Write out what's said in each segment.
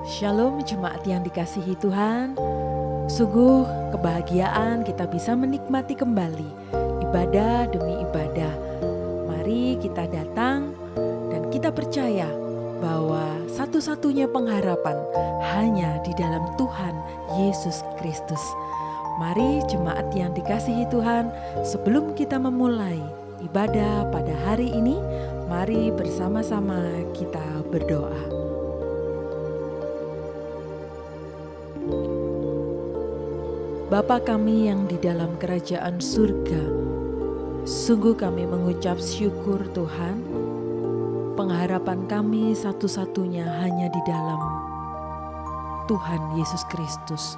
Shalom jemaat yang dikasihi Tuhan. Sungguh kebahagiaan kita bisa menikmati kembali ibadah demi ibadah. Mari kita datang dan kita percaya bahwa satu-satunya pengharapan hanya di dalam Tuhan Yesus Kristus. Mari jemaat yang dikasihi Tuhan, sebelum kita memulai ibadah pada hari ini, mari bersama-sama kita berdoa. Bapa kami yang di dalam kerajaan surga, sungguh kami mengucap syukur Tuhan. Pengharapan kami satu-satunya hanya di dalam Tuhan Yesus Kristus.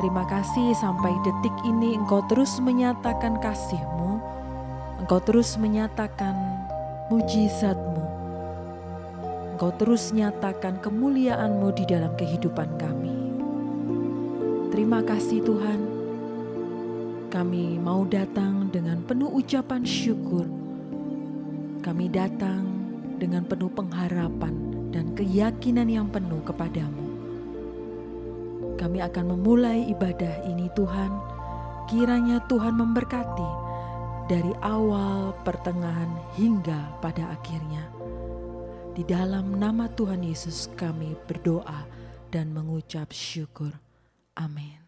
Terima kasih sampai detik ini Engkau terus menyatakan kasih-Mu, Engkau terus menyatakan mujizat-Mu, Engkau terus nyatakan kemuliaan-Mu di dalam kehidupan kami. Terima kasih Tuhan, kami mau datang dengan penuh ucapan syukur. Kami datang dengan penuh pengharapan dan keyakinan yang penuh kepadamu. Kami akan memulai ibadah ini Tuhan, kiranya Tuhan memberkati dari awal, pertengahan hingga pada akhirnya. Di dalam nama Tuhan Yesus kami berdoa dan mengucap syukur. Amin.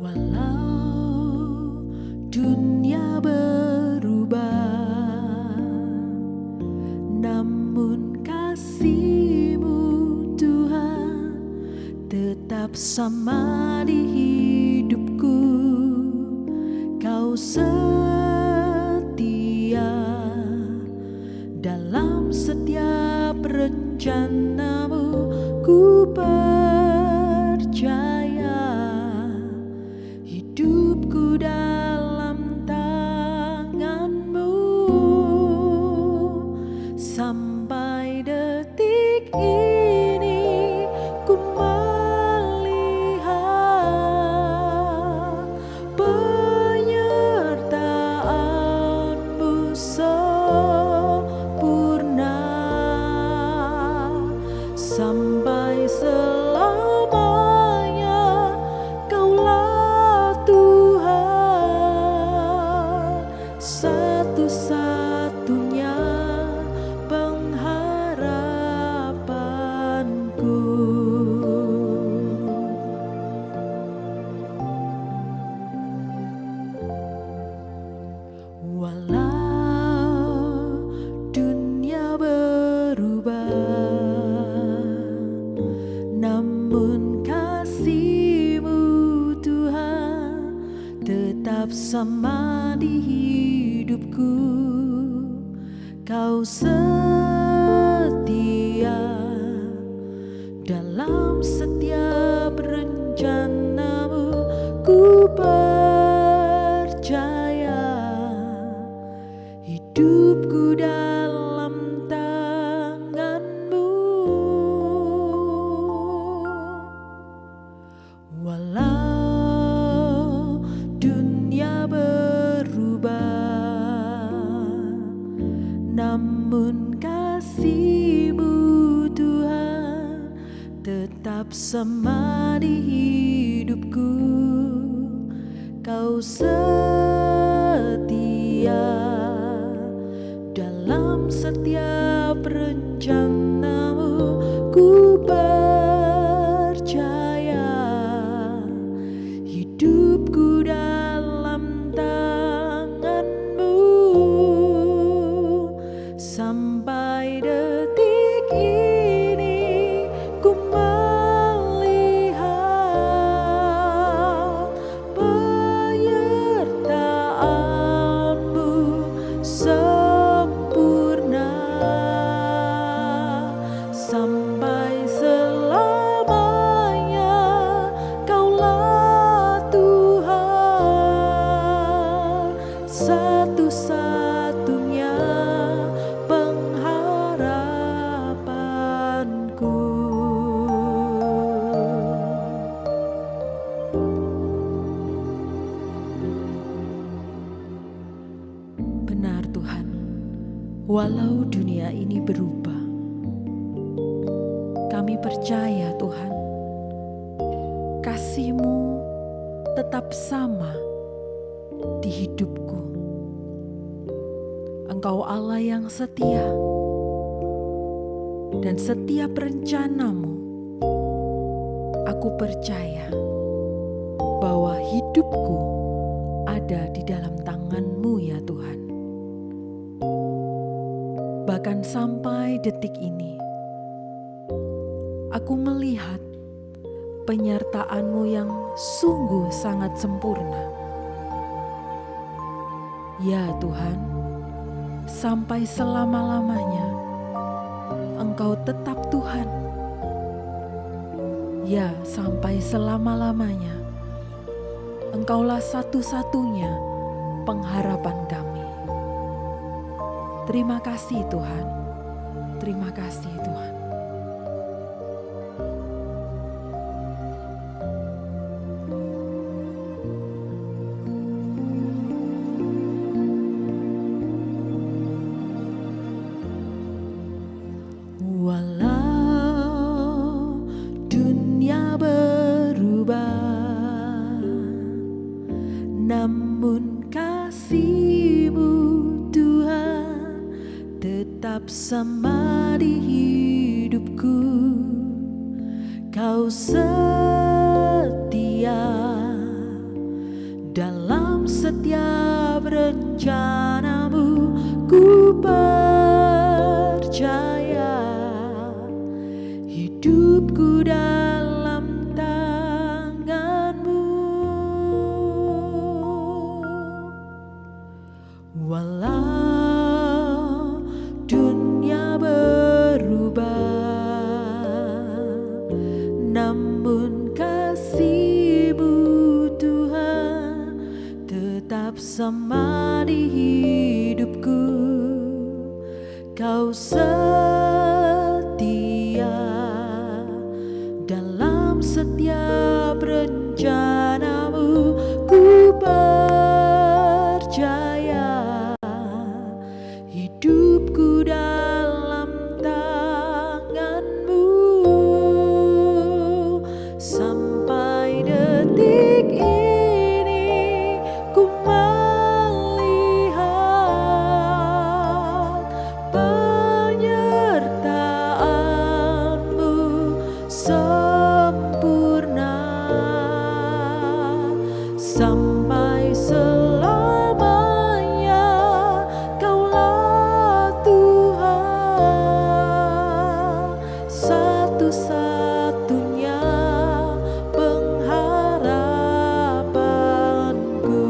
Walau dunia berubah, namun kasih-Mu Tuhan tetap sama di hidupku. Kau setia dalam setiap rencana-Mu, ku percaya hidupku dalam tangan-Mu. Sampai detik ini ku melihat penyertaan-Mu sempurna. Sampai selamanya Kaulah Tuhan, satu-satunya pengharapanku. Walau dunia berubah, namun kasih-Mu Tuhan tetap sama di hidupku. Kau setia dalam setiap rencana-Mu, ku percaya hidupku dalam tangan-Mu. Walau dunia berubah, namun kasih-Mu Tuhan tetap sama di hidupku. Kau setia dalam setiap rencana-Mu, ku percaya hidupku dalam tangan-Mu. Sampai detik ini ku melihat penyertaan-Mu sempurna. Sampai selamanya Kaulah Tuhan. Walau dunia ini berubah, kami percaya Tuhan, kasih-Mu tetap sama di hidupku. Engkau Allah yang setia, dan setiap rencana-Mu, aku percaya bahwa hidupku ada di dalam tangan-Mu ya Tuhan. Bahkan sampai detik ini, aku melihat penyertaan-Mu yang sungguh sangat sempurna. Ya Tuhan, sampai selama-lamanya Engkau tetap Tuhan. Ya, sampai selama-lamanya Engkaulah satu-satunya pengharapan kami. Terima kasih Tuhan, terima kasih Tuhan. Walau dunia berubah, namun kasih-Mu Tuhan tetap sama di hidupku. Kau setia dalam setiap rencana-Mu, ku percaya hidupku dalam tangan-Mu. Walau dunia berubah, namun kasih-Mu Tuhan tetap sama di hidupku. Kau setia dalam setiap rencana-Mu, ku percaya hidupku dalam tangan-Mu. Sampai detik ini ku melihat penyertaan-Mu sempurna. Sampai selamanya Kaulah Tuhan, satu-satunya pengharapanku.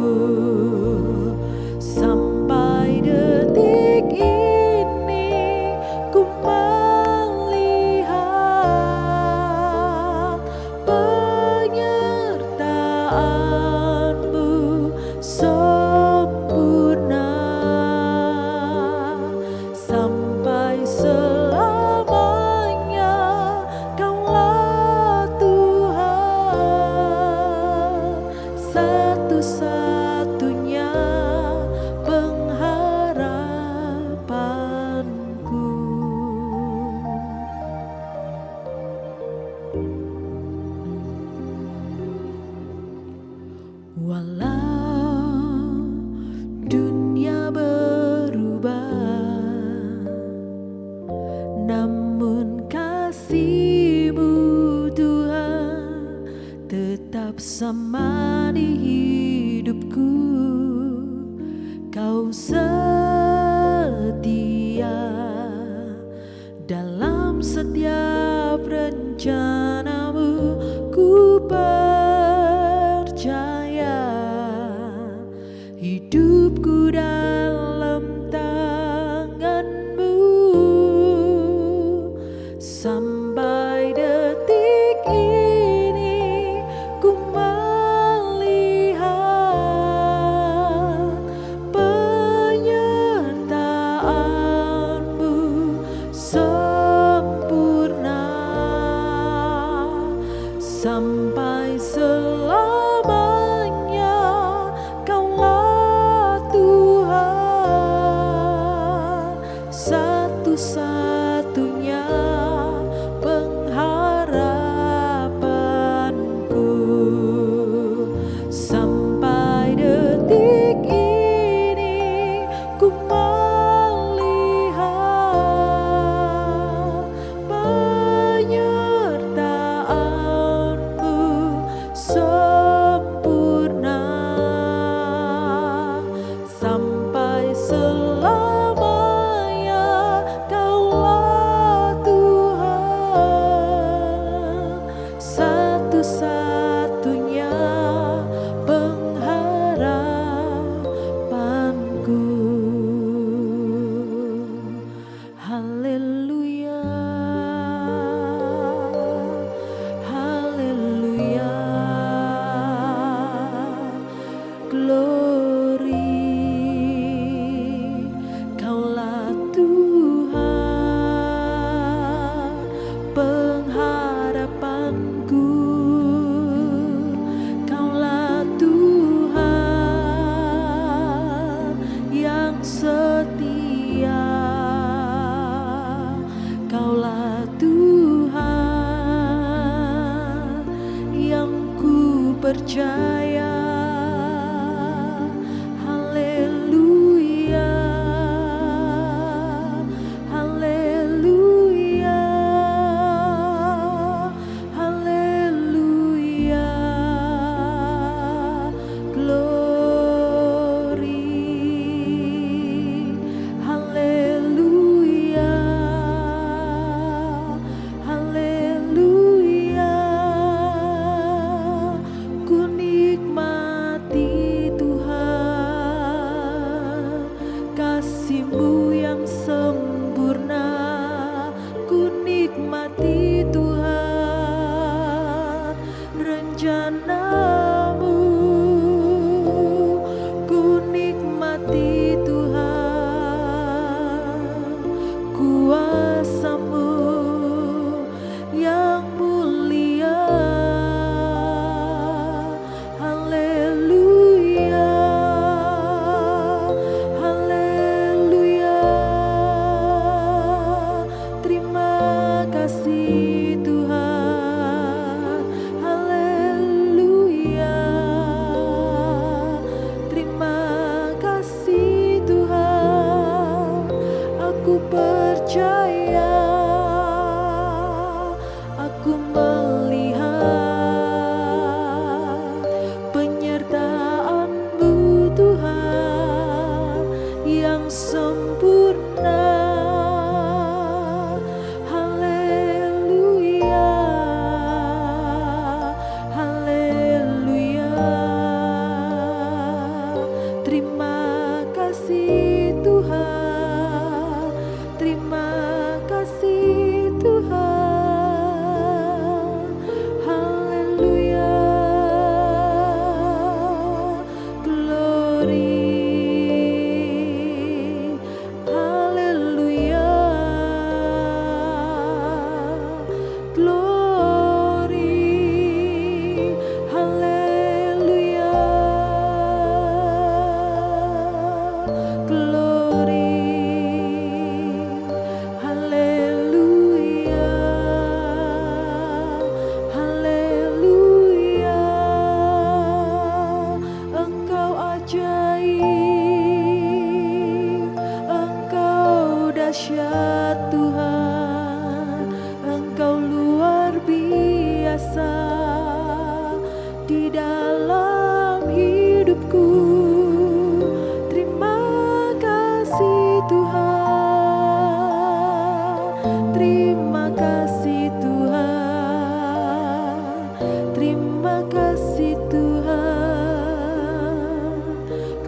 Sampai detik ini ku melihat penyertaan-Mu sempurna. Sampai selamanya Kaulah Tuhan, satu-satunya pengharapanku. Walau dunia berubah, namun kasih-Mu Tuhan tetap sama di hidupku. Kau setia dalam setiap rencana-Mu, ku percaya hidupku dalam tangan-Mu. Sampai detik ini ku melihat penyertaan-Mu sempurna. Sampai selamanya Kaulah Tuhan,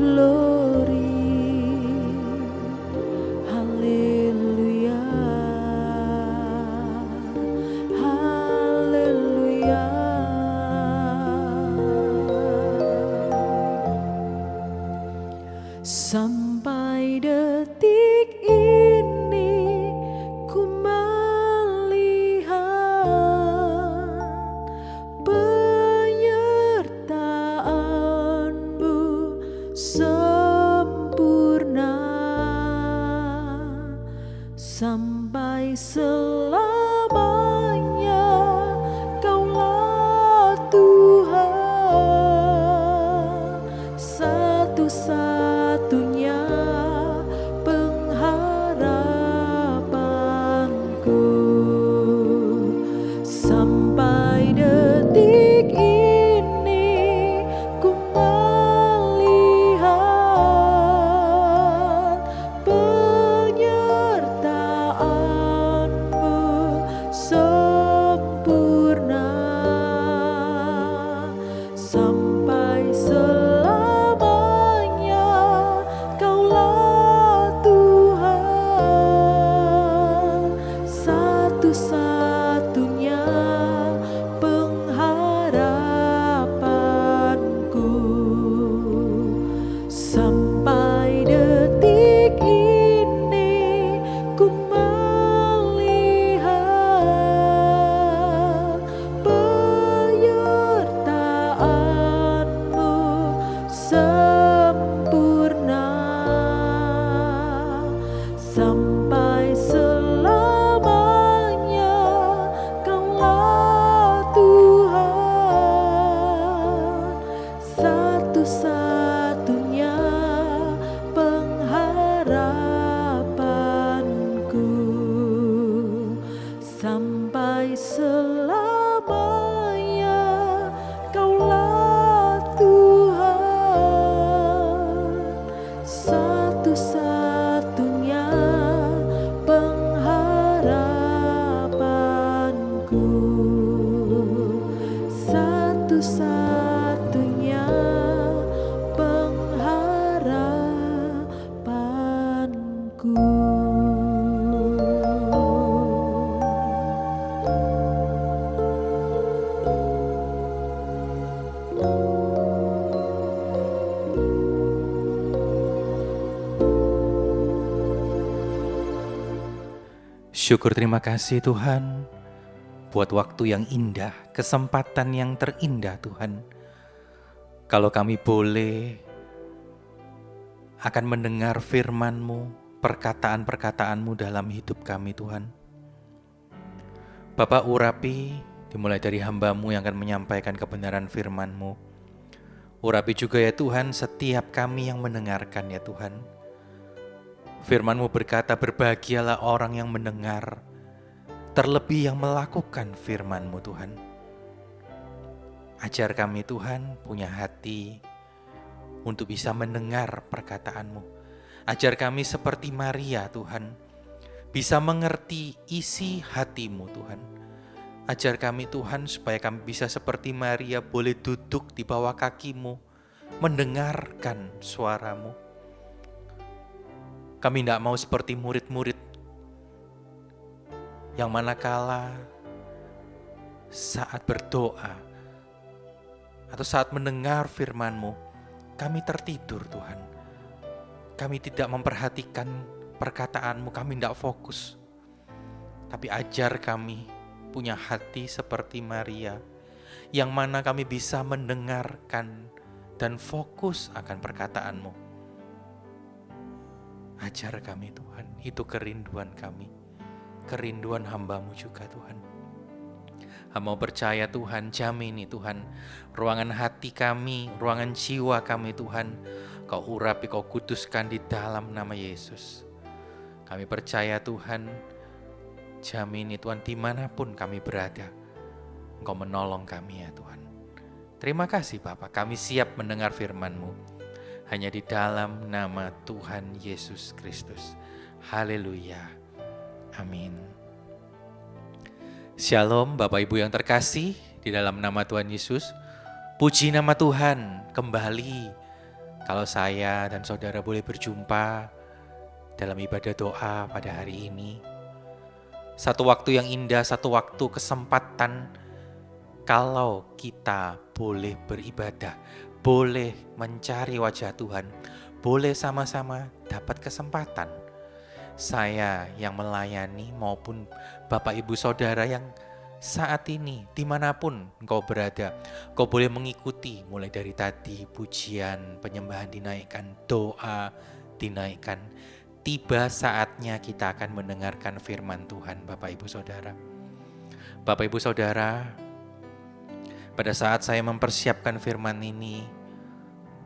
glory. Haleluya, haleluya. Sampai detik ini ku melihat penyertaan-Mu sempurna, sampai selamanya Kaulah Tuhan, satu-satunya pengharapanku. Sampai detik ini ku melihat penyertaan-Mu sempurna, sampai selamanya Kaulah Tuhan, satu-satunya pengharapanku. Sampai detik ini ku melihat penyertaan-Mu sempurna, sampai selamanya Kaulah Tuhan, satu-satunya pengharapanku. Sampai selamanya Kaulah Tuhan, satu-satunya pengharapanku, satu-satunya pengharapanku. Syukur terima kasih Tuhan buat waktu yang indah, kesempatan yang terindah Tuhan. Kalau kami boleh akan mendengar firman-Mu, perkataan-perkataan-Mu dalam hidup kami Tuhan. Bapak urapi dimulai dari hamba-Mu yang akan menyampaikan kebenaran firman-Mu. Urapi juga ya Tuhan setiap kami yang mendengarkan ya Tuhan. Firman-Mu berkata, berbahagialah orang yang mendengar, terlebih yang melakukan firman-Mu Tuhan. Ajar kami Tuhan punya hati untuk bisa mendengar perkataan-Mu. Ajar kami seperti Maria Tuhan, bisa mengerti isi hati-Mu Tuhan. Ajar kami Tuhan supaya kami bisa seperti Maria boleh duduk di bawah kaki-Mu, mendengarkan suara-Mu. Kami tidak mau seperti murid-murid yang manakala saat berdoa atau saat mendengar firman-Mu, kami tertidur Tuhan. Kami tidak memperhatikan perkataan-Mu, kami tidak fokus. Tapi ajar kami punya hati seperti Maria, yang mana kami bisa mendengarkan dan fokus akan perkataan-Mu. Ajar kami Tuhan, itu kerinduan kami, kerinduan hamba-Mu juga Tuhan. Hamba percaya Tuhan, jamini Tuhan, ruangan hati kami, ruangan jiwa kami Tuhan, Kau urapi, Kau kuduskan di dalam nama Yesus. Kami percaya Tuhan, jamini Tuhan dimanapun kami berada, Engkau menolong kami ya Tuhan. Terima kasih Bapa, kami siap mendengar firman-Mu. Hanya di dalam nama Tuhan Yesus Kristus. Haleluya. Amin. Shalom Bapak Ibu yang terkasih di dalam nama Tuhan Yesus. Puji nama Tuhan, kembali Kalau saya dan saudara boleh berjumpa dalam ibadah doa pada hari ini, satu waktu yang indah, satu waktu kesempatan kalau kita boleh beribadah, boleh mencari wajah Tuhan, boleh sama-sama dapat kesempatan. Saya yang melayani maupun Bapak Ibu Saudara yang saat ini dimanapun engkau berada, kau boleh mengikuti mulai dari tadi pujian, penyembahan dinaikkan, doa dinaikkan. Tiba saatnya kita akan mendengarkan firman Tuhan, Bapak Ibu Saudara. Bapak Ibu Saudara, pada saat saya mempersiapkan firman ini,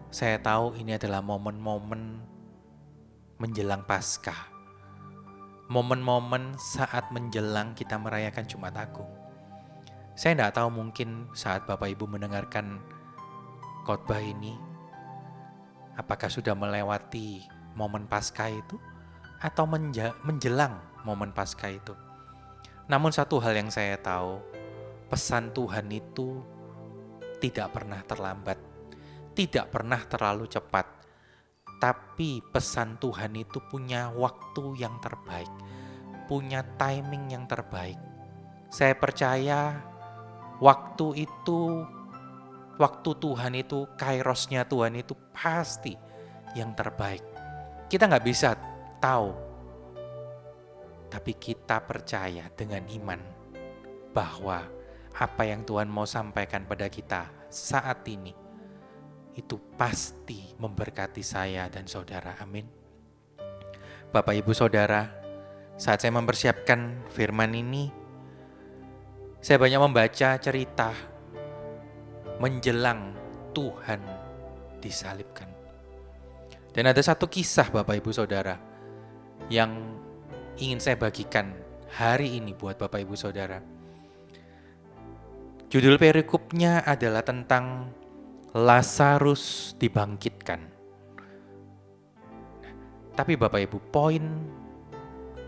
saya tahu ini adalah momen-momen menjelang Paskah. Momen-momen saat menjelang kita merayakan Jumat Agung. Saya tidak tahu mungkin saat Bapak Ibu mendengarkan khotbah ini, apakah sudah melewati momen Paskah itu atau menjelang momen Paskah itu. Namun satu hal yang saya tahu, pesan Tuhan itu tidak pernah terlambat, tidak pernah terlalu cepat. Tapi pesan Tuhan itu punya waktu yang terbaik, punya timing yang terbaik. Saya percaya waktu Tuhan itu, kairosnya Tuhan itu pasti yang terbaik. Kita nggak bisa tahu, tapi kita percaya dengan iman bahwa apa yang Tuhan mau sampaikan pada kita saat ini itu pasti memberkati saya dan saudara. Amin. Bapak Ibu Saudara, saat saya mempersiapkan firman ini, saya banyak membaca cerita menjelang Tuhan disalibkan. Dan ada satu kisah Bapak Ibu Saudara yang ingin saya bagikan hari ini buat Bapak Ibu Saudara. Judul perikopnya adalah tentang Lazarus dibangkitkan. Tapi Bapak Ibu,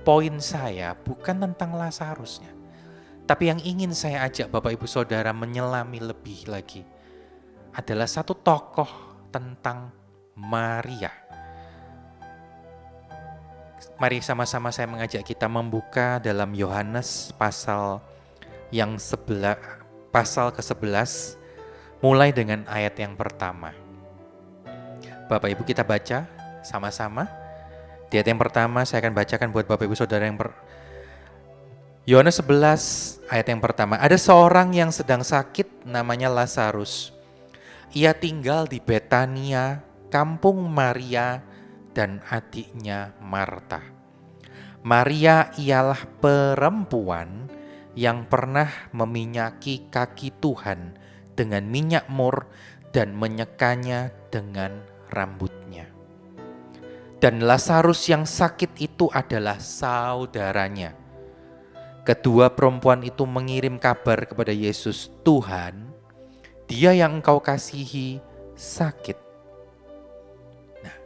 poin saya bukan tentang Lazarusnya. Tapi yang ingin saya ajak Bapak Ibu Saudara menyelami lebih lagi adalah satu tokoh tentang Maria. Mari sama-sama saya mengajak kita membuka dalam Yohanes pasal ke-11, mulai dengan ayat yang pertama. Bapak Ibu kita baca sama-sama. Di ayat yang pertama saya akan bacakan buat Bapak Ibu Saudara yang Yohanes 11 ayat yang pertama. Ada seorang yang sedang sakit namanya Lazarus. Ia tinggal di Betania, kampung Maria dan adiknya Marta. Maria ialah perempuan yang pernah meminyaki kaki Tuhan dengan minyak mur dan menyekanya dengan rambutnya. Dan Lazarus yang sakit itu adalah saudaranya. Kedua perempuan itu mengirim kabar kepada Yesus, Tuhan, dia yang engkau kasihi sakit. Nah,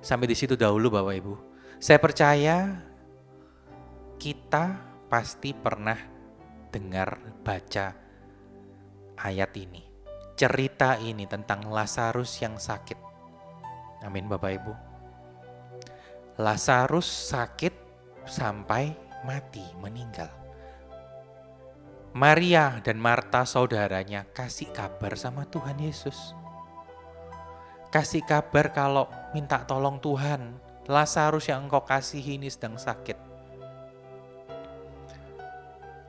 sampai di situ dahulu Bapak Ibu. Saya percaya kita pasti pernah dengar baca ayat ini, cerita ini tentang Lazarus yang sakit. Amin Bapak Ibu. Lazarus sakit sampai mati, meninggal. Maria dan Marta saudaranya kasih kabar sama Tuhan Yesus. Kasih kabar kalau minta tolong Tuhan, Lazarus yang engkau kasihi ini sedang sakit.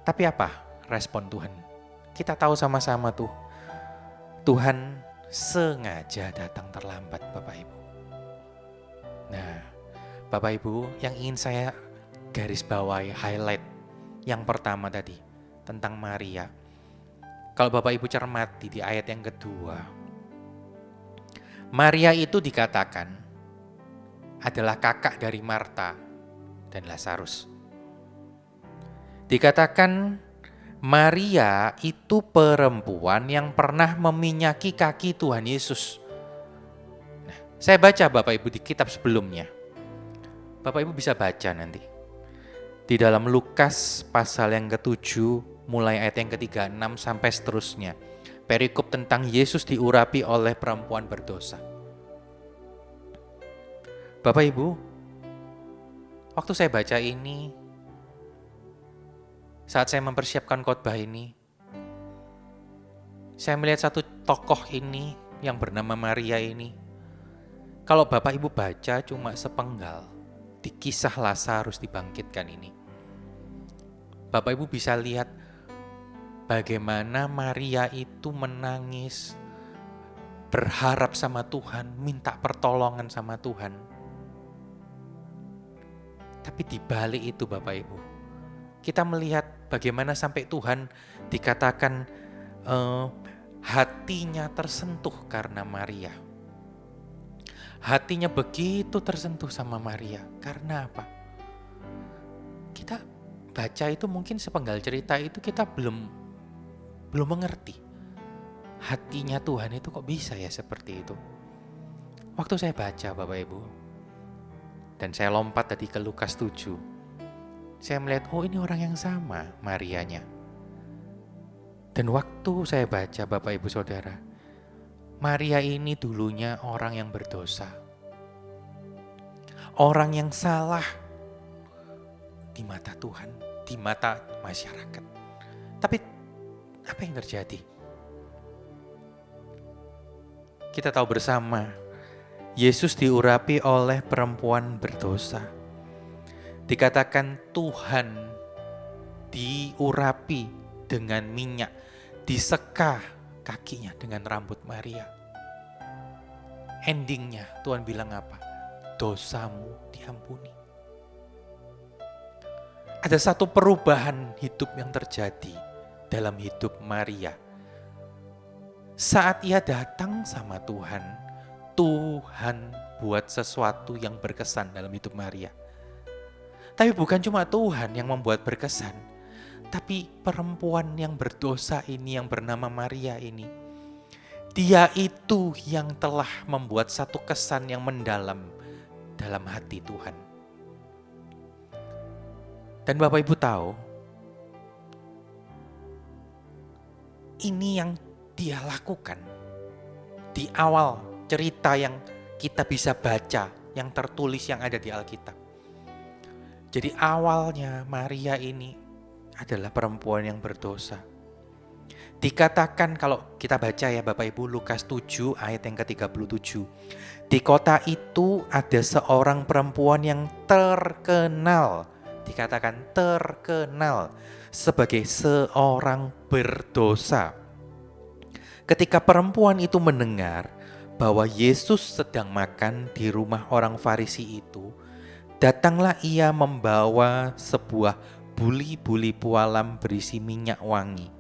Tapi apa respon Tuhan? Kita tahu sama-sama tuh, Tuhan sengaja datang terlambat Bapak Ibu. Nah, Bapak Ibu, yang ingin saya garis bawahi, highlight yang pertama tadi, tentang Maria. Kalau Bapak Ibu cermati di ayat yang kedua, Maria itu dikatakan adalah kakak dari Marta dan Lazarus. Dikatakan Maria itu perempuan yang pernah meminyaki kaki Tuhan Yesus. Nah, saya baca Bapak Ibu di kitab sebelumnya. Bapak Ibu bisa baca nanti. Di dalam Lukas pasal yang ke-7, mulai ayat yang ke-36 sampai seterusnya. Perikop tentang Yesus diurapi oleh perempuan berdosa. Bapak Ibu, waktu saya baca ini, saat saya mempersiapkan khotbah ini, saya melihat satu tokoh ini yang bernama Maria ini. Kalau Bapak Ibu baca cuma sepenggal di kisah Lazarus dibangkitkan ini, Bapak Ibu bisa lihat bagaimana Maria itu menangis, berharap sama Tuhan, minta pertolongan sama Tuhan. Tapi di balik itu Bapak Ibu, kita melihat bagaimana sampai Tuhan dikatakan hatinya tersentuh karena Maria. Hatinya begitu tersentuh sama Maria. Karena apa? Kita baca itu mungkin sepenggal cerita itu kita belum mengerti. Hatinya Tuhan itu kok bisa ya seperti itu. Waktu saya baca Bapak Ibu, dan saya lompat tadi ke Lukas 7, saya melihat, oh ini orang yang sama Marianya. Dan waktu saya baca Bapak Ibu Saudara, Maria ini dulunya orang yang berdosa. Orang yang salah di mata Tuhan, di mata masyarakat. Tapi apa yang terjadi? Kita tahu bersama, Yesus diurapi oleh perempuan berdosa. Dikatakan Tuhan diurapi dengan minyak, diseka kakinya dengan rambut Maria. Endingnya Tuhan bilang apa? Dosamu diampuni. Ada satu perubahan hidup yang terjadi dalam hidup Maria. Saat ia datang sama Tuhan, Tuhan buat sesuatu yang berkesan dalam hidup Maria. Tapi bukan cuma Tuhan yang membuat berkesan, tapi perempuan yang berdosa ini yang bernama Maria ini, dia itu yang telah membuat satu kesan yang mendalam dalam hati Tuhan. Dan Bapak Ibu tahu, ini yang dia lakukan di awal cerita yang kita bisa baca, yang tertulis yang ada di Alkitab. Jadi awalnya Maria ini adalah perempuan yang berdosa. Dikatakan kalau kita baca ya Bapak Ibu, Lukas 7 ayat yang ke-37. Di kota itu ada seorang perempuan yang terkenal, dikatakan terkenal sebagai seorang berdosa. Ketika perempuan itu mendengar bahwa Yesus sedang makan di rumah orang Farisi itu, datanglah ia membawa sebuah buli-buli pualam berisi minyak wangi.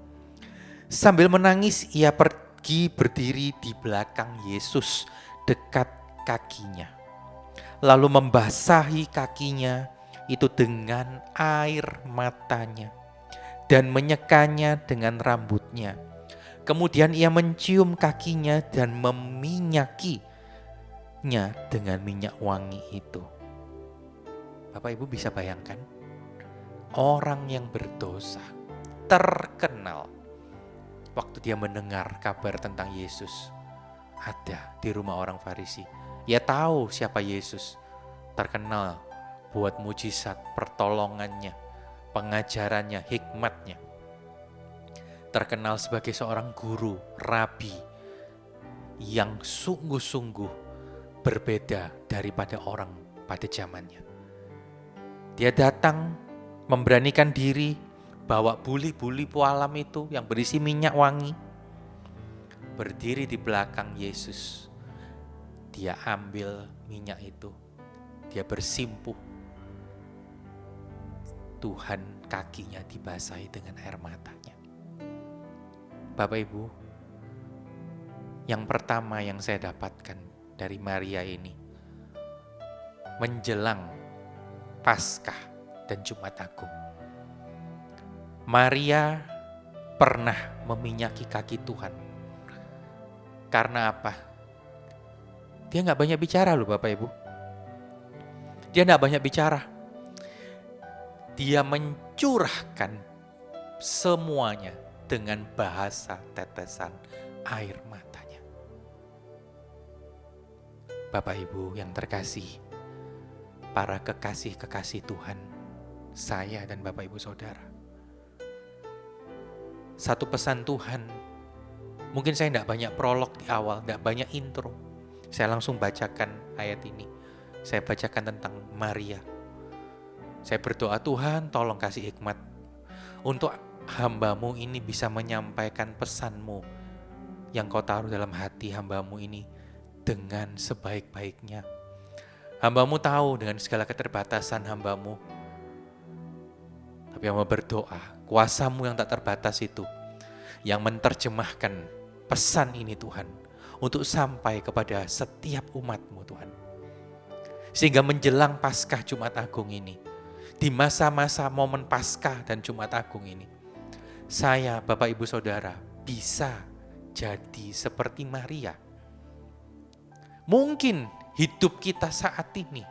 Sambil menangis ia pergi berdiri di belakang Yesus dekat kakinya. Lalu membasahi kakinya itu dengan air matanya dan menyekanya dengan rambutnya. Kemudian ia mencium kakinya dan meminyakinya dengan minyak wangi itu. Bapak Ibu bisa bayangkan, orang yang berdosa, terkenal, waktu dia mendengar kabar tentang Yesus ada di rumah orang Farisi. Ia tahu siapa Yesus, terkenal buat mujizat, pertolongannya, pengajarannya, hikmatnya. Terkenal sebagai seorang guru, rabi, yang sungguh-sungguh berbeda daripada orang pada zamannya. Dia datang memberanikan diri, bawa buli-buli pualam itu yang berisi minyak wangi, berdiri di belakang Yesus. Dia ambil minyak itu, dia bersimpuh. Tuhan kakinya dibasahi dengan air matanya. Bapak Ibu, yang pertama yang saya dapatkan dari Maria ini, menjelang Paskah dan Jumat Agung, Maria pernah meminyaki kaki Tuhan. Karena apa? Dia gak banyak bicara loh Bapak Ibu. Dia gak banyak bicara. Dia mencurahkan semuanya dengan bahasa tetesan air matanya. Bapak Ibu yang terkasih, para kekasih-kekasih Tuhan, saya dan Bapak Ibu Saudara. Satu pesan Tuhan, mungkin saya tidak banyak prolog di awal, tidak banyak intro. Saya langsung bacakan ayat ini. Saya bacakan tentang Maria. Saya berdoa, Tuhan tolong kasih hikmat untuk hamba-Mu ini bisa menyampaikan pesan-Mu yang Kau taruh dalam hati hamba-Mu ini dengan sebaik-baiknya. Hamba-Mu tahu dengan segala keterbatasan hamba-Mu. Tapi hamba berdoa, kuasa-Mu yang tak terbatas itu, yang menerjemahkan pesan ini Tuhan, untuk sampai kepada setiap umat-Mu Tuhan. Sehingga menjelang Paskah Jumat Agung ini, di masa-masa momen Paskah dan Jumat Agung ini, saya, Bapak Ibu Saudara, bisa jadi seperti Maria. Mungkin hidup kita saat ini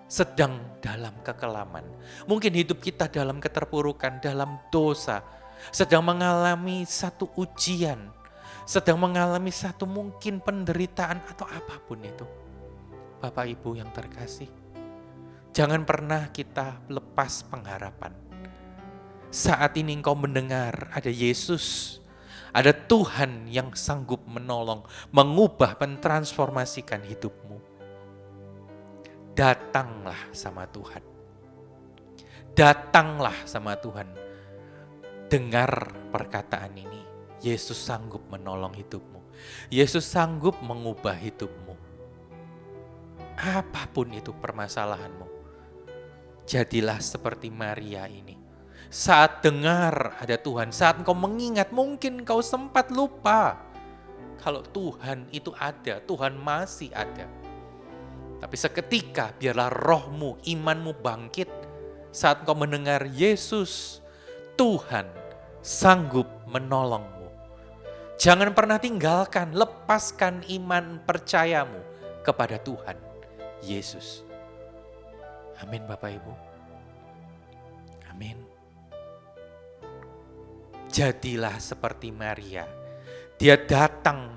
sedang dalam kekelaman. Mungkin hidup kita dalam keterpurukan, dalam dosa, sedang mengalami satu ujian, sedang mengalami satu mungkin penderitaan atau apapun itu. Bapak Ibu yang terkasih, jangan pernah kita lepas pengharapan. Saat ini engkau mendengar ada Yesus, ada Tuhan yang sanggup menolong, mengubah, mentransformasikan hidupmu. Datanglah sama Tuhan. Datanglah sama Tuhan. Dengar perkataan ini. Yesus sanggup menolong hidupmu. Yesus sanggup mengubah hidupmu. Apapun itu permasalahanmu, jadilah seperti Maria ini. Saat dengar ada Tuhan, saat engkau mengingat, mungkin engkau sempat lupa kalau Tuhan itu ada, Tuhan masih ada. Tapi seketika biarlah rohmu, imanmu bangkit saat engkau mendengar Yesus, Tuhan sanggup menolongmu. Jangan pernah tinggalkan, lepaskan iman percayamu kepada Tuhan Yesus. Amin Bapak Ibu. Amin. Jadilah seperti Maria. Dia datang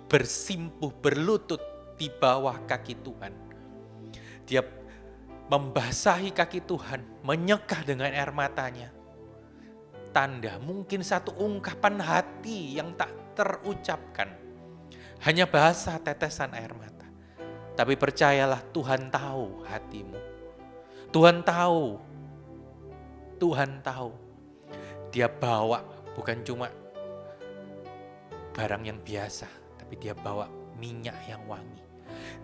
bersimpuh, berlutut di bawah kaki Tuhan. Dia membasahi kaki Tuhan, menyekah dengan air matanya. Tanda mungkin satu ungkapan hati yang tak terucapkan. Hanya basah tetesan air mata. Tapi percayalah Tuhan tahu hatimu. Tuhan tahu. Tuhan tahu. Dia bawa bukan cuma barang yang biasa, tapi dia bawa minyak yang wangi.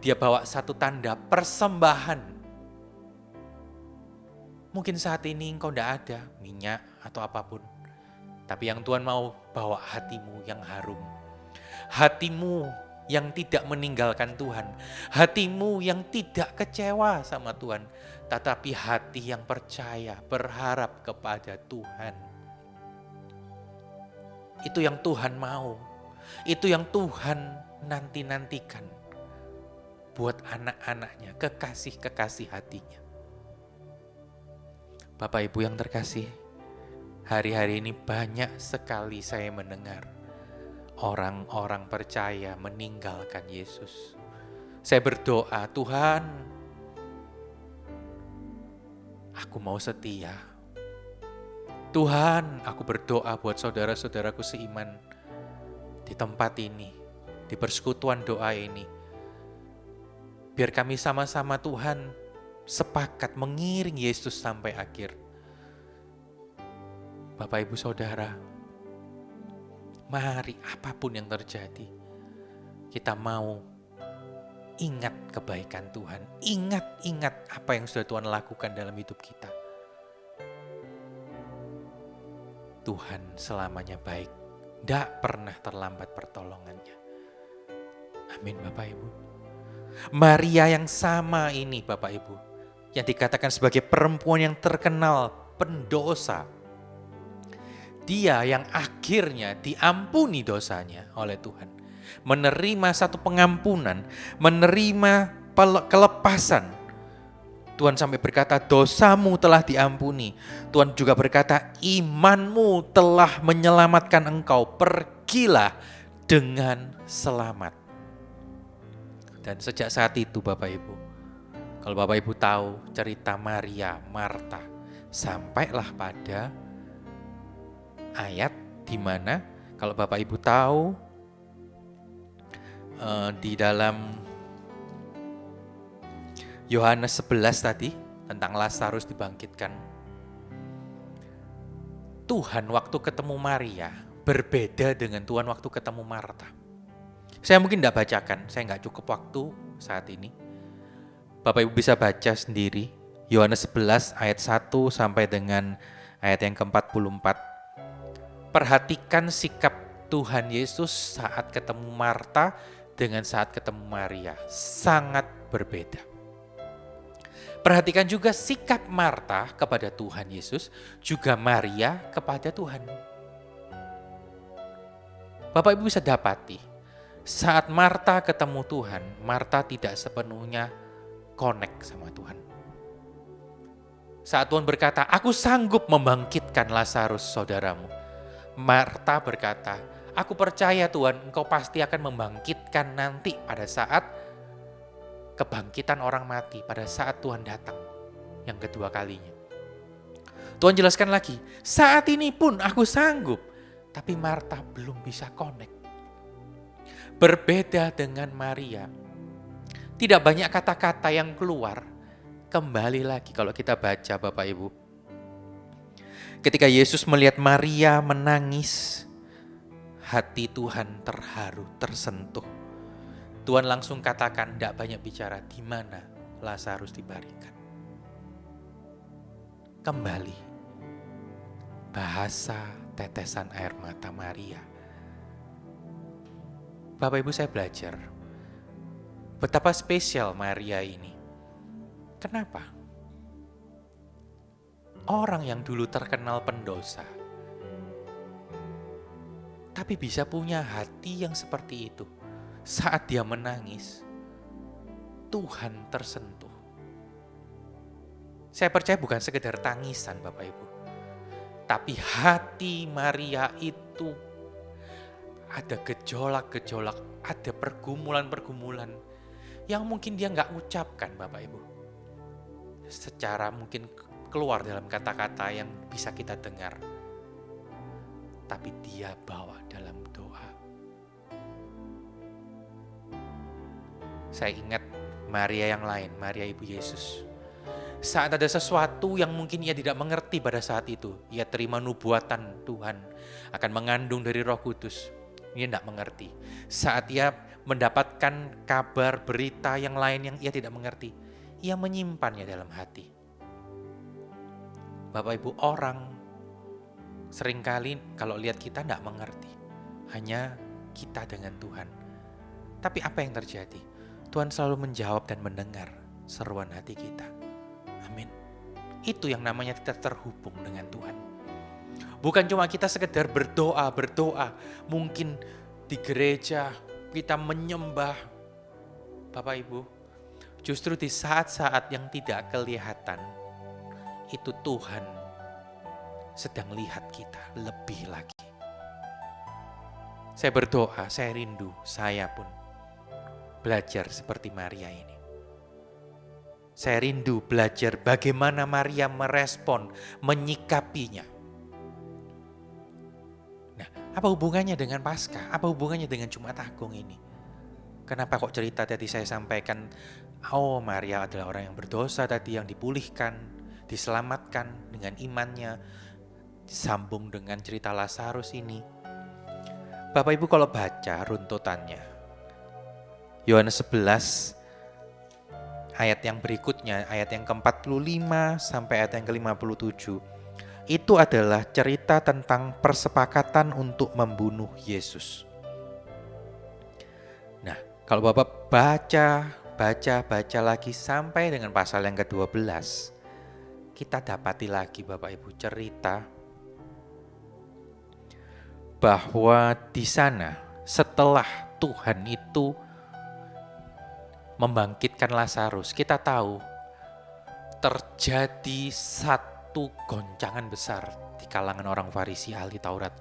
Dia bawa satu tanda persembahan. Mungkin saat ini engkau tidak ada minyak atau apapun. Tapi yang Tuhan mau bawa hatimu yang harum. Hatimu yang tidak meninggalkan Tuhan. Hatimu yang tidak kecewa sama Tuhan. Tetapi hati yang percaya, berharap kepada Tuhan. Itu yang Tuhan mau. Itu yang Tuhan nanti-nantikan buat anak-anaknya, kekasih-kekasih hatinya. Bapak Ibu yang terkasih, hari-hari ini banyak sekali saya mendengar orang-orang percaya meninggalkan Yesus. Saya berdoa, Tuhan, aku mau setia. Tuhan, aku berdoa buat saudara-saudaraku seiman di tempat ini, di persekutuan doa ini. Biar kami sama-sama Tuhan sepakat mengiring Yesus sampai akhir. Bapak Ibu Saudara, mari apapun yang terjadi, kita mau ingat kebaikan Tuhan. Ingat apa yang sudah Tuhan lakukan dalam hidup kita. Tuhan selamanya baik, tidak pernah terlambat pertolongannya. Amin Bapak Ibu. Maria yang sama ini Bapak Ibu, yang dikatakan sebagai perempuan yang terkenal pendosa. Dia yang akhirnya diampuni dosanya oleh Tuhan. Menerima satu pengampunan, menerima kelepasan. Tuhan sampai berkata, dosamu telah diampuni. Tuhan juga berkata, imanmu telah menyelamatkan engkau. Pergilah dengan selamat. Dan sejak saat itu Bapak Ibu, Kalau Bapak Ibu tahu cerita Maria, Marta, sampailah pada ayat di mana kalau Bapak Ibu tahu di dalam Yohanes 11 tadi tentang Lazarus dibangkitkan. Tuhan waktu ketemu Maria berbeda dengan Tuhan waktu ketemu Marta. Saya mungkin tidak bacakan, saya nggak cukup waktu saat ini. Bapak Ibu bisa baca sendiri Yohanes 11 ayat 1 sampai dengan ayat yang ke-44. Perhatikan sikap Tuhan Yesus saat ketemu Marta dengan saat ketemu Maria. Sangat berbeda. Perhatikan juga sikap Marta kepada Tuhan Yesus, juga Maria kepada Tuhan. Bapak Ibu bisa dapati, saat Marta ketemu Tuhan, Marta tidak sepenuhnya connect sama Tuhan. Saat Tuhan berkata, aku sanggup membangkitkan Lazarus saudaramu. Marta berkata, aku percaya Tuhan, Engkau pasti akan membangkitkan nanti pada saat kebangkitan orang mati, pada saat Tuhan datang yang kedua kalinya. Tuhan jelaskan lagi, saat ini pun aku sanggup, tapi Marta belum bisa connect. Berbeda dengan Maria, tidak banyak kata-kata yang keluar. Kembali lagi kalau kita baca Bapak Ibu. Ketika Yesus melihat Maria menangis, hati Tuhan terharu, tersentuh. Tuhan langsung katakan, tidak banyak bicara, di mana Lazarus dibaringkan. Kembali, bahasa tetesan air mata Maria. Bapak Ibu, saya belajar betapa spesial Maria ini. Kenapa? Orang yang dulu terkenal pendosa, tapi bisa punya hati yang seperti itu. Saat dia menangis, Tuhan tersentuh. Saya percaya bukan sekedar tangisan Bapak Ibu, tapi hati Maria itu ada gejolak-gejolak, ada pergumulan-pergumulan yang mungkin dia nggak ucapkan Bapak Ibu. Secara mungkin keluar dalam kata-kata yang bisa kita dengar. Tapi dia bawa dalam doa. Saya ingat Maria yang lain, Maria Ibu Yesus. Saat ada sesuatu yang mungkin ia tidak mengerti pada saat itu, ia terima nubuatan Tuhan akan mengandung dari Roh Kudus. Ia tidak mengerti. Saat ia mendapatkan kabar, berita yang lain yang ia tidak mengerti, ia menyimpannya dalam hati. Bapak Ibu, orang seringkali kalau lihat kita tidak mengerti. Hanya kita dengan Tuhan. Tapi apa yang terjadi? Tuhan selalu menjawab dan mendengar seruan hati kita. Amin. Itu yang namanya kita terhubung dengan Tuhan. Bukan cuma kita sekedar berdoa. Mungkin di gereja kita menyembah. Bapak Ibu, justru di saat-saat yang tidak kelihatan, itu Tuhan sedang lihat kita lebih lagi. Saya berdoa, saya rindu, saya pun belajar seperti Maria ini. Saya rindu belajar bagaimana Maria merespon, menyikapinya. Nah, apa hubungannya dengan Paskah? Apa hubungannya dengan Jumat Agung ini? Kenapa kok cerita tadi saya sampaikan, oh Maria adalah orang yang berdosa tadi yang dipulihkan, diselamatkan dengan imannya, disambung dengan cerita Lazarus ini. Bapak Ibu kalau baca runtutannya, Yohanes 11 ayat yang berikutnya, ayat yang ke-45 sampai ayat yang ke-57, itu adalah cerita tentang persepakatan untuk membunuh Yesus. Nah, kalau Bapak baca lagi sampai dengan pasal yang ke-12, kita dapati lagi Bapak Ibu cerita bahwa di sana setelah Tuhan itu membangkitkan Lazarus, kita tahu terjadi satu goncangan besar di kalangan orang Farisi ahli Taurat.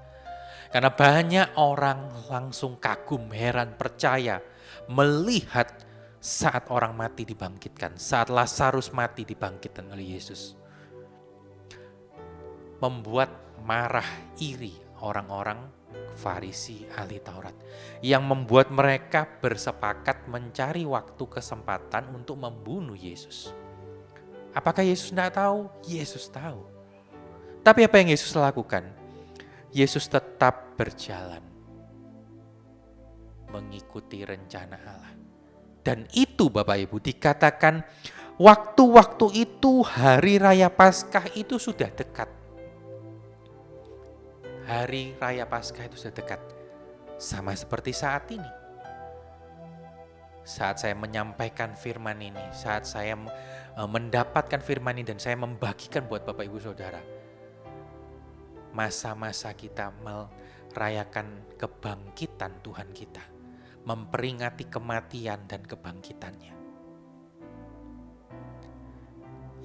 Karena banyak orang langsung kagum, heran, percaya melihat saat orang mati dibangkitkan, saat Lazarus mati dibangkitkan oleh Yesus. Membuat marah iri orang-orang Farisi ahli Taurat, yang membuat mereka bersepakat mencari waktu kesempatan untuk membunuh Yesus. Apakah Yesus tidak tahu? Yesus tahu. Tapi apa yang Yesus lakukan? Yesus tetap berjalan mengikuti rencana Allah. Dan itu Bapak Ibu dikatakan waktu-waktu itu hari raya Paskah itu sudah dekat. Hari raya Paskah itu sudah dekat. Sama seperti saat ini. Saat saya menyampaikan firman ini, saat saya mendapatkan firman ini dan saya membagikan buat Bapak Ibu Saudara. Masa-masa kita merayakan kebangkitan Tuhan kita. Memperingati kematian dan kebangkitannya.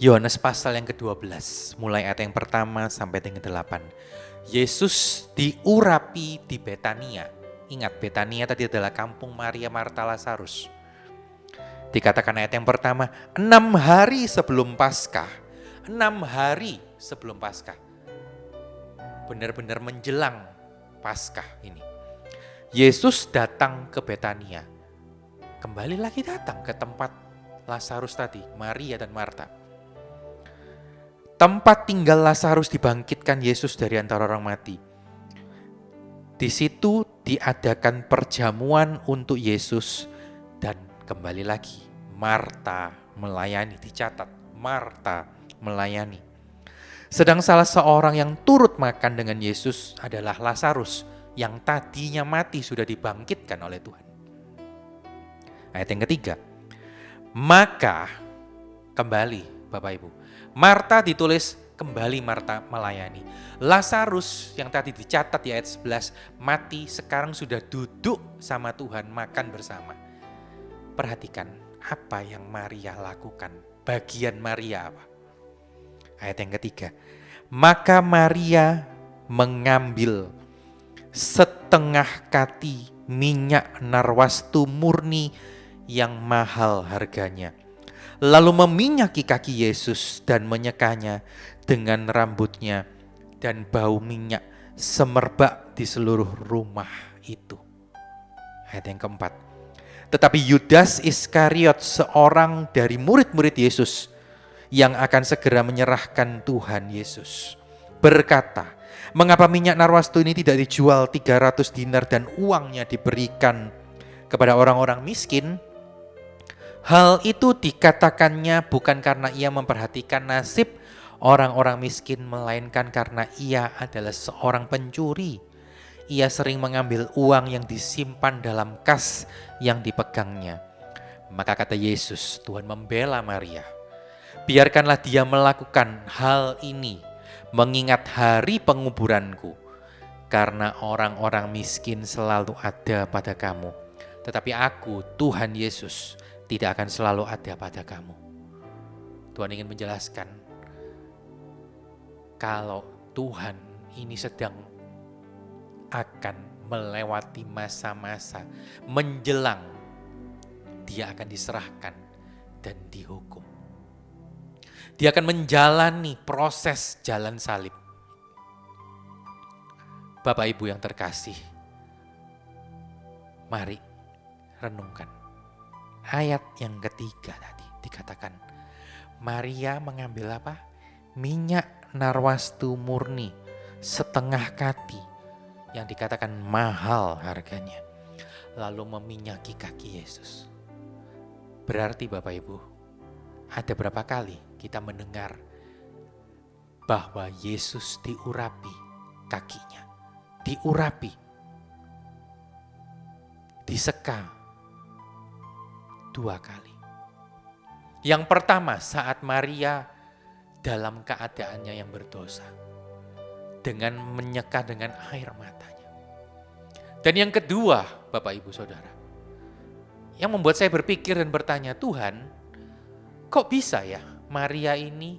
Yohanes pasal yang ke-12, mulai ayat yang pertama sampai yang ke-8. Yesus diurapi di Betania. Ingat, Betania tadi adalah kampung Maria, Marta, Lazarus. Dikatakan ayat yang pertama, 6 hari sebelum Paskah. 6 hari sebelum Paskah. Benar-benar menjelang Paskah ini. Yesus datang ke Betania. Kembali lagi datang ke tempat Lazarus tadi, Maria dan Marta. Tempat tinggal Lazarus dibangkitkan Yesus dari antara orang mati. Di situ diadakan perjamuan untuk Yesus dan kembali lagi Marta melayani, dicatat Marta melayani. Sedang salah seorang yang turut makan dengan Yesus adalah Lazarus yang tadinya mati sudah dibangkitkan oleh Tuhan. Ayat yang ketiga. Maka kembali Bapak Ibu. Marta ditulis kembali Marta melayani. Lazarus yang tadi dicatat di ayat 11 mati sekarang sudah duduk sama Tuhan makan bersama. Perhatikan apa yang Maria lakukan. Bagian Maria apa? Ayat yang ketiga. Maka Maria mengambil setengah kati minyak narwastu murni yang mahal harganya. Lalu meminyaki kaki Yesus dan menyekanya dengan rambutnya dan bau minyak semerbak di seluruh rumah itu. Ayat yang keempat. Tetapi Yudas Iskariot, seorang dari murid-murid Yesus yang akan segera menyerahkan Tuhan Yesus, berkata, mengapa minyak narwastu ini tidak dijual 300 dinar dan uangnya diberikan kepada orang-orang miskin? Hal itu dikatakannya bukan karena ia memperhatikan nasib orang-orang miskin, melainkan karena ia adalah seorang pencuri. Ia sering mengambil uang yang disimpan dalam kas yang dipegangnya. Maka kata Yesus, Tuhan membela Maria. Biarkanlah dia melakukan hal ini, mengingat hari penguburanku. Karena orang-orang miskin selalu ada pada kamu. Tetapi aku, Tuhan Yesus, tidak akan selalu ada pada kamu. Tuhan ingin menjelaskan, kalau Tuhan ini sedang akan melewati masa-masa menjelang dia akan diserahkan dan dihukum. Dia akan menjalani proses jalan salib. Bapak Ibu yang terkasih, mari renungkan. Ayat yang ketiga tadi dikatakan, Maria mengambil apa? Minyak narwastu murni setengah kati yang dikatakan mahal harganya. Lalu meminyaki kaki Yesus. Berarti Bapak Ibu, ada berapa kali kita mendengar bahwa Yesus diurapi kakinya. Diurapi. Diseka 2 kali. Yang pertama saat Maria dalam keadaannya yang berdosa. Dengan menyeka dengan air matanya. Dan yang kedua Bapak Ibu Saudara. Yang membuat saya berpikir dan bertanya, Tuhan kok bisa ya Maria ini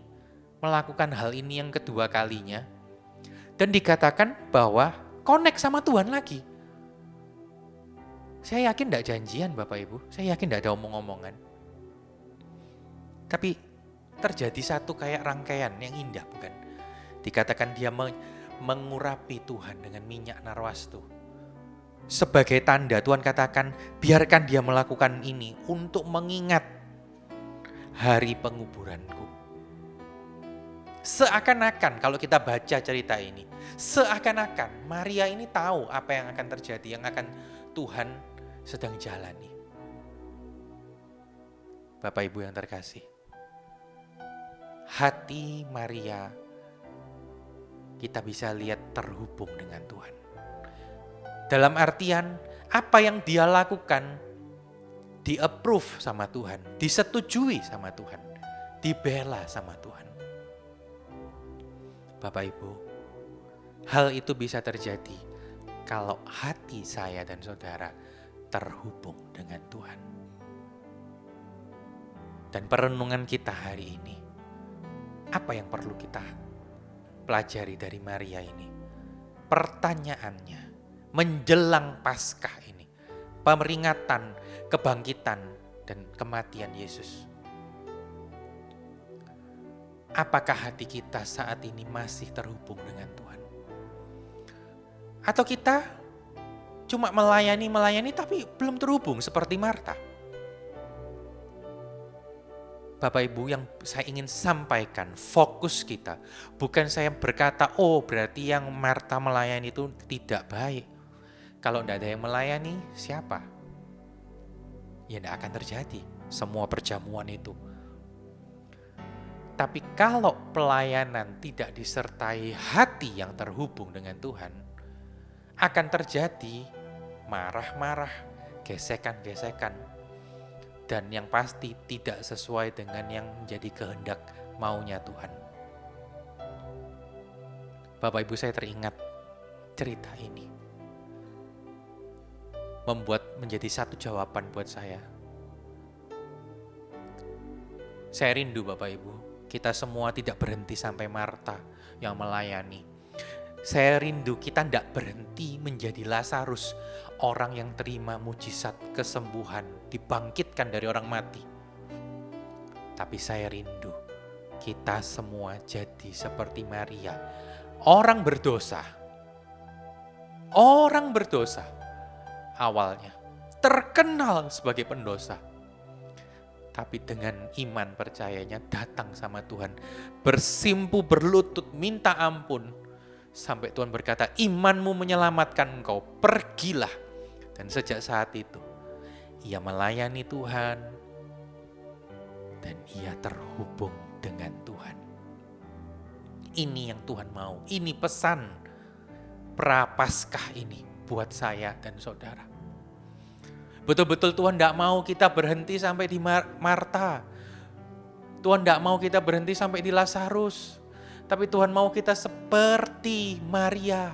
melakukan hal ini yang kedua kalinya. Dan dikatakan bahwa connect sama Tuhan lagi. Saya yakin tidak janjian Bapak Ibu, saya yakin tidak ada omong-omongan. Tapi terjadi satu kayak rangkaian yang indah, bukan? Dikatakan dia mengurapi Tuhan dengan minyak narwastu. Sebagai tanda Tuhan katakan, biarkan dia melakukan ini untuk mengingat hari penguburanku. Seakan-akan kalau kita baca cerita ini, seakan-akan Maria ini tahu apa yang akan terjadi, yang akan Tuhan sedang jalani. Bapak Ibu yang terkasih, hati Maria kita bisa lihat terhubung dengan Tuhan. Dalam artian apa yang dia lakukan di-approve sama Tuhan, disetujui sama Tuhan, dibela sama Tuhan. Bapak Ibu, hal itu bisa terjadi kalau hati saya dan saudara terhubung dengan Tuhan. Dan perenungan kita hari ini, apa yang perlu kita pelajari dari Maria ini? Pertanyaannya, menjelang Paskah ini, peringatan kebangkitan dan kematian Yesus. Apakah hati kita saat ini masih terhubung dengan Tuhan? Atau kita cuma melayani tapi belum terhubung seperti Marta? Bapak Ibu, yang saya ingin sampaikan, fokus kita. Bukan saya berkata, oh berarti yang Marta melayani itu tidak baik. Kalau tidak ada yang melayani, siapa? Ya tidak akan terjadi semua perjamuan itu. Tapi kalau pelayanan tidak disertai hati yang terhubung dengan Tuhan, akan terjadi marah-marah, gesekan-gesekan, dan yang pasti tidak sesuai dengan yang menjadi kehendak maunya Tuhan. Bapak Ibu, saya teringat cerita ini membuat menjadi satu jawaban buat saya. Saya rindu Bapak Ibu, kita semua tidak berhenti sampai Marta yang melayani. Saya rindu kita tidak berhenti menjadi Lazarus, orang yang terima mujizat kesembuhan, dibangkitkan dari orang mati. Tapi saya rindu kita semua jadi seperti Maria, orang berdosa awalnya, terkenal sebagai pendosa. Tapi dengan iman percayanya datang sama Tuhan, bersimpu berlutut minta ampun, sampai Tuhan berkata, imanmu menyelamatkan engkau, pergilah. Dan sejak saat itu ia melayani Tuhan dan ia terhubung dengan Tuhan. Ini yang Tuhan mau, ini pesan Prapaskah ini buat saya dan saudara. Betul-betul Tuhan tidak mau kita berhenti sampai di Marta. Tuhan tidak mau kita berhenti sampai di Lazarus. Tapi Tuhan mau kita seperti Maria.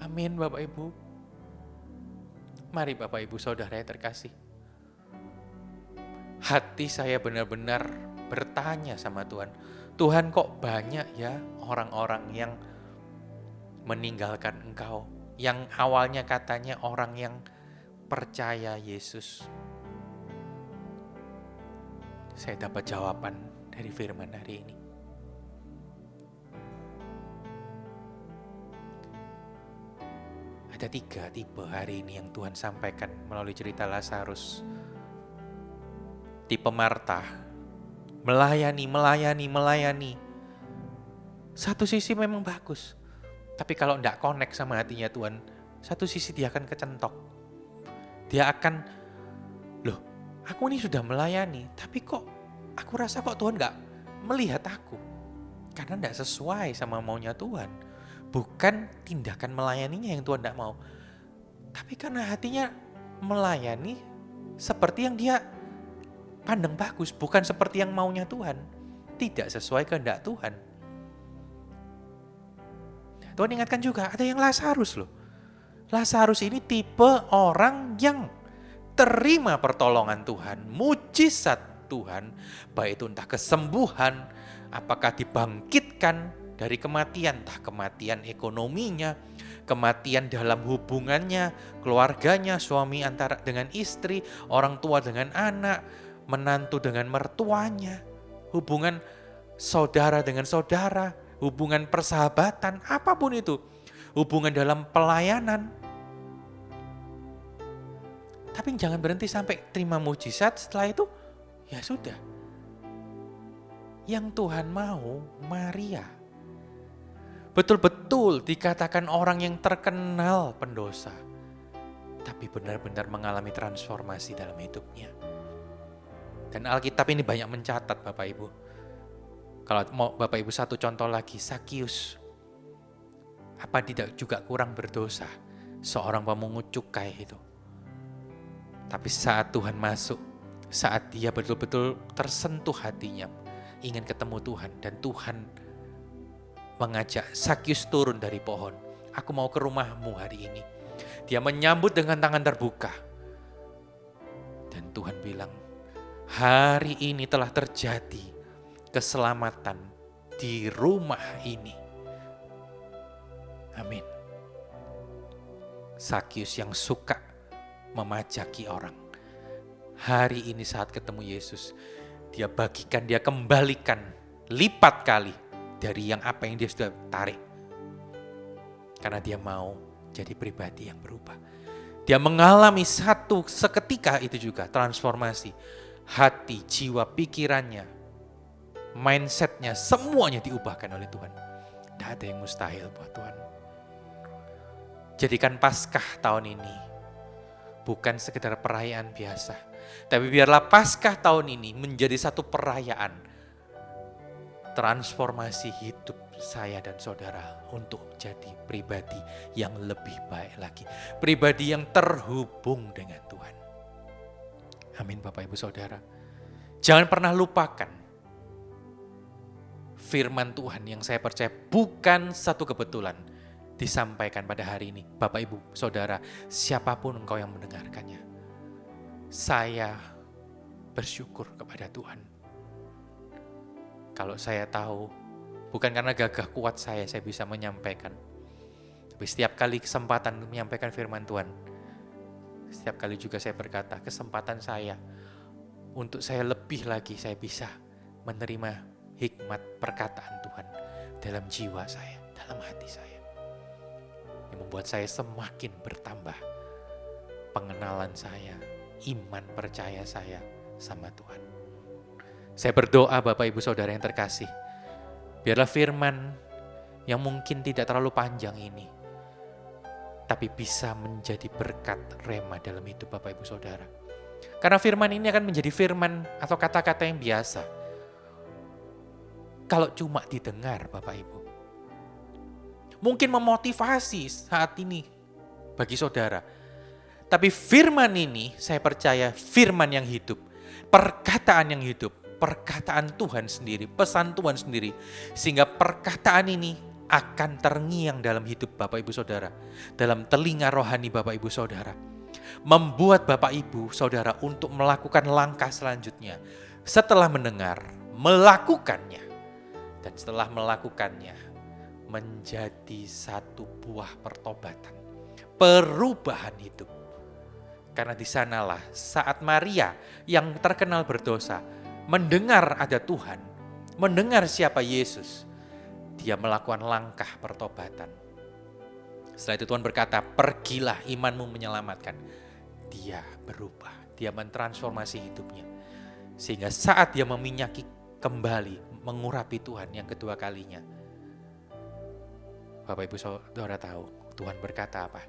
Amin Bapak Ibu. Mari Bapak Ibu saudara yang terkasih. Hati saya benar-benar bertanya sama Tuhan. Tuhan, kok banyak ya orang-orang yang meninggalkan Engkau. Yang awalnya katanya orang yang percaya Yesus. Saya dapat jawaban dari firman hari ini. Ada 3 tipe hari ini yang Tuhan sampaikan melalui cerita Lazarus. Tipe Marta, melayani. Satu sisi memang bagus, tapi kalau tidak connect sama hatinya Tuhan, satu sisi dia akan kecentok. Dia akan, loh aku ini sudah melayani, tapi kok aku rasa kok Tuhan gak melihat aku. Karena gak sesuai sama maunya Tuhan. Bukan tindakan melayaninya yang Tuhan gak mau. Tapi karena hatinya melayani seperti yang dia pandang bagus. Bukan seperti yang maunya Tuhan. Tidak sesuai kehendak Tuhan. Tuhan ingatkan juga, ada yang Lazarus loh. Lazarus ini tipe orang yang terima pertolongan Tuhan, mujizat Tuhan, baik itu entah kesembuhan, apakah dibangkitkan, dari kematian, entah kematian ekonominya, kematian dalam hubungannya, keluarganya, suami antara dengan istri, orang tua dengan anak, menantu dengan mertuanya, hubungan saudara dengan saudara, hubungan persahabatan, apapun itu, hubungan dalam pelayanan. Tapi jangan berhenti sampai terima mujizat, setelah itu ya sudah. Yang Tuhan mau Maria betul-betul dikatakan orang yang terkenal pendosa, tapi benar-benar mengalami transformasi dalam hidupnya. Dan Alkitab ini banyak mencatat Bapak Ibu. Kalau mau Bapak Ibu satu contoh lagi, Sakius. Apa tidak juga kurang berdosa seorang pemungut cukai itu? Tapi saat Tuhan masuk, saat dia betul-betul tersentuh hatinya, ingin ketemu Tuhan, dan Tuhan mengajak Sakius turun dari pohon. Aku mau ke rumahmu hari ini. Dia menyambut dengan tangan terbuka. Dan Tuhan bilang, hari ini telah terjadi keselamatan di rumah ini. Amin. Sakius yang suka memajaki orang, hari ini saat ketemu Yesus, dia bagikan, dia kembalikan lipat kali dari yang apa yang dia sudah tarik. Karena dia mau jadi pribadi yang berubah. Dia mengalami seketika itu juga transformasi. Hati, jiwa, pikirannya, mindsetnya, semuanya diubahkan oleh Tuhan. Tidak ada yang mustahil buat Tuhan. Jadikan Paskah tahun ini bukan sekedar perayaan biasa, tapi biarlah Paskah tahun ini menjadi satu perayaan transformasi hidup saya dan saudara untuk jadi pribadi yang lebih baik lagi, pribadi yang terhubung dengan Tuhan. Amin Bapak Ibu Saudara. Jangan pernah lupakan firman Tuhan yang saya percaya bukan satu kebetulan disampaikan pada hari ini. Bapak Ibu Saudara, siapapun engkau yang mendengarkannya, saya bersyukur kepada Tuhan. Kalau saya tahu, bukan karena gagah kuat saya bisa menyampaikan. Tapi setiap kali kesempatan menyampaikan firman Tuhan, setiap kali juga saya berkata, kesempatan saya untuk saya lebih lagi, saya bisa menerima hikmat perkataan Tuhan dalam jiwa saya, dalam hati saya. Yang membuat saya semakin bertambah pengenalan saya, iman percaya saya sama Tuhan. Saya berdoa Bapak Ibu Saudara yang terkasih, biarlah firman yang mungkin tidak terlalu panjang ini, tapi bisa menjadi berkat rema dalam hidup Bapak Ibu Saudara. Karena firman ini akan menjadi firman atau kata-kata yang biasa kalau cuma didengar Bapak Ibu. Mungkin memotivasi saat ini bagi saudara. Tapi firman ini saya percaya firman yang hidup, perkataan yang hidup, perkataan Tuhan sendiri, pesan Tuhan sendiri. Sehingga perkataan ini akan terngiang dalam hidup Bapak Ibu Saudara, dalam telinga rohani Bapak Ibu Saudara. Membuat Bapak Ibu Saudara untuk melakukan langkah selanjutnya. Setelah mendengar, melakukannya. Dan setelah melakukannya, menjadi satu buah pertobatan, perubahan hidup. Karena di sanalah saat Maria yang terkenal berdosa mendengar ada Tuhan, mendengar siapa Yesus, dia melakukan langkah pertobatan. Setelah itu Tuhan berkata, pergilah, imanmu menyelamatkan. Dia berubah, dia mentransformasi hidupnya. Sehingga saat dia meminyaki kembali, mengurapi Tuhan yang kedua kalinya, Bapak Ibu Saudara tahu Tuhan berkata apa?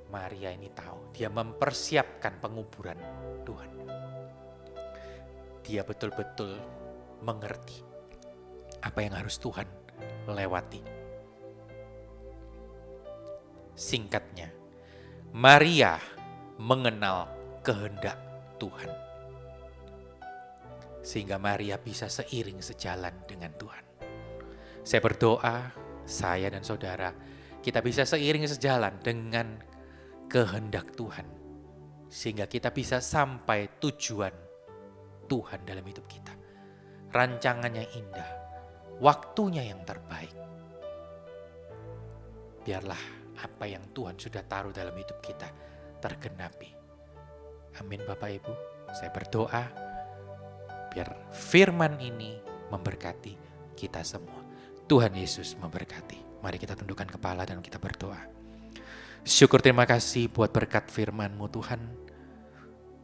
Maria ini tahu, dia mempersiapkan penguburan Tuhan. Dia betul-betul mengerti apa yang harus Tuhan lewati. Singkatnya, Maria mengenal kehendak Tuhan. Sehingga Maria bisa seiring sejalan dengan Tuhan. Saya berdoa, saya dan saudara, kita bisa seiring sejalan dengan kehendak Tuhan. Sehingga kita bisa sampai tujuan Tuhan dalam hidup kita. Rancangannya indah, waktunya yang terbaik. Biarlah apa yang Tuhan sudah taruh dalam hidup kita tergenapi. Amin Bapak Ibu, saya berdoa biar firman ini memberkati kita semua. Tuhan Yesus memberkati. Mari kita tundukkan kepala dan kita berdoa. Syukur terima kasih buat berkat firman-Mu Tuhan.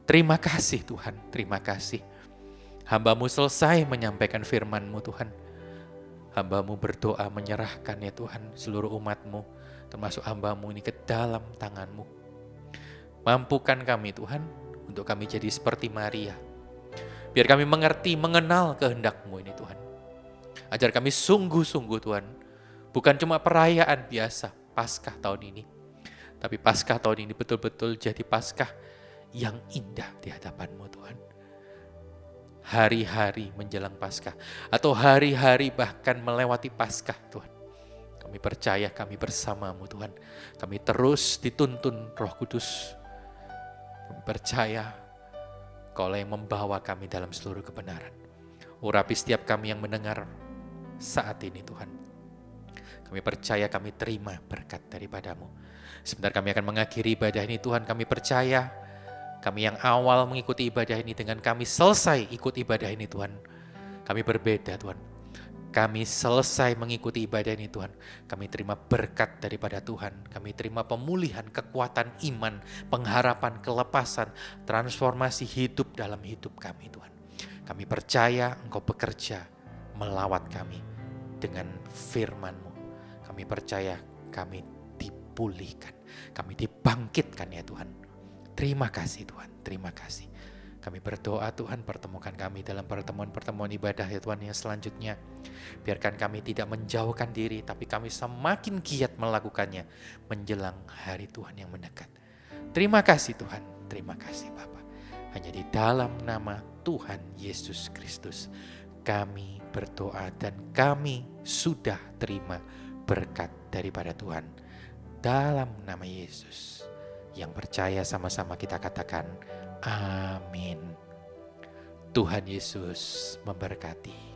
Terima kasih Tuhan, terima kasih. Hamba-Mu selesai menyampaikan firman-Mu Tuhan. Hamba-Mu berdoa menyerahkan ya Tuhan seluruh umat-Mu, termasuk hamba-Mu ini ke dalam tangan-Mu. Mampukan kami Tuhan untuk kami jadi seperti Maria. Biar kami mengerti, mengenal kehendak-Mu ini Tuhan. Ajar kami sungguh-sungguh Tuhan, bukan cuma perayaan biasa Paskah tahun ini, tapi Paskah tahun ini betul-betul jadi Paskah yang indah di hadapan-Mu Tuhan. Hari-hari menjelang Paskah, atau hari-hari bahkan melewati Paskah Tuhan. Kami percaya kami bersama-Mu Tuhan. Kami terus dituntun Roh Kudus. Kami percaya Kaulah yang membawa kami dalam seluruh kebenaran. Urapi setiap kami yang mendengar saat ini Tuhan. Kami percaya kami terima berkat daripada-Mu. Sebentar kami akan mengakhiri ibadah ini Tuhan. Kami percaya kami yang awal mengikuti ibadah ini dengan kami selesai ikut ibadah ini Tuhan. Kami berbeda Tuhan. Kami selesai mengikuti ibadah ini Tuhan. Kami terima berkat daripada Tuhan. Kami terima pemulihan, kekuatan iman, pengharapan, kelepasan, transformasi hidup dalam hidup kami Tuhan. Kami percaya Engkau bekerja melawat kami dengan firman-Mu. Kami percaya kami dipulihkan, kami dibangkitkan ya Tuhan. Terima kasih Tuhan, terima kasih. Kami berdoa Tuhan pertemukan kami dalam pertemuan-pertemuan ibadah ya Tuhan yang selanjutnya. Biarkan kami tidak menjauhkan diri, tapi kami semakin giat melakukannya menjelang hari Tuhan yang mendekat. Terima kasih Tuhan, terima kasih Bapa. Hanya di dalam nama Tuhan Yesus Kristus kami berdoa dan kami sudah terima berkat daripada Tuhan. Dalam nama Yesus. Yang percaya sama-sama kita katakan amin. Tuhan Yesus memberkati.